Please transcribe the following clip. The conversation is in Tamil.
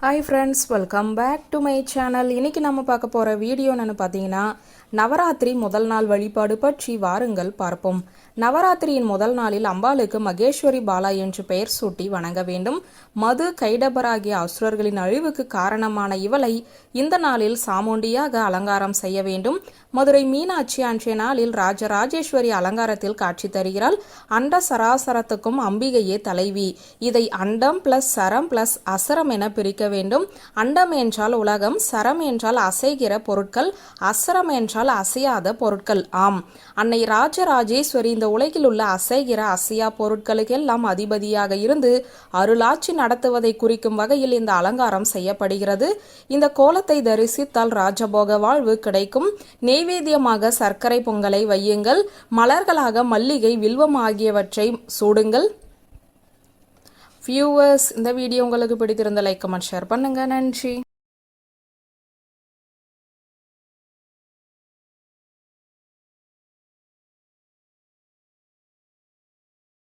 Hi friends, welcome back to my channel. இன்னைக்கு நம்ம பார்க்க போற வீடியோ என்னன்னு பார்த்தீங்கன்னா நவராத்திரி முதல் நாள் வழிபாடு பற்றி வாருங்கள் பார்ப்போம். நவராத்திரியின் முதல் நாளில் அம்பாளுக்கு மகேஸ்வரி பாலா என்று பெயர் சூட்டி வணங்க வேண்டும். மது கைடபராகிய அசுரர்களின் அழிவுக்கு காரணமான இவளை இந்த நாளில் சாமுண்டியாக அலங்காரம் செய்ய வேண்டும். மதுரை மீனாட்சி அன்றைய நாளில் ராஜராஜேஸ்வரி அலங்காரத்தில் காட்சி தருகிறாள். அண்ட சராசரத்துக்கும் அம்பிகையே தலைவி. இதை அண்டம் பிளஸ் சரம் பிளஸ் அசரம் என பிரிக்க வேண்டும். அண்டம் என்றால் உலகம், சரம் என்றால் அசைகிற பொருட்கள், அசரம் என்றால் அசையாத பொருட்கள். ஆம், அன்னை ராஜராஜேஸ்வரி இந்த உலகில் உள்ள அசைகிற அசையா பொருட்களுக்கெல்லாம் அதிபதியாக இருந்து அருளாட்சி நடத்துவதை குறிக்கும் வகையில் இந்த அலங்காரம் செய்யப்படுகிறது. இந்த கோலத்தை தரிசித்தால் ராஜபோக வாழ்வு கிடைக்கும். நெய்வேத்தியமாக சர்க்கரை பொங்கலை வையுங்கள். மலர்களாக மல்லிகை, வில்வம் ஆகியவற்றை சூடுங்கள். வியூவர்ஸ், இந்த வீடியோ உங்களுக்கு பிடித்திருந்த லைக், கமெண்ட், ஷேர் பண்ணுங்க. நன்றி.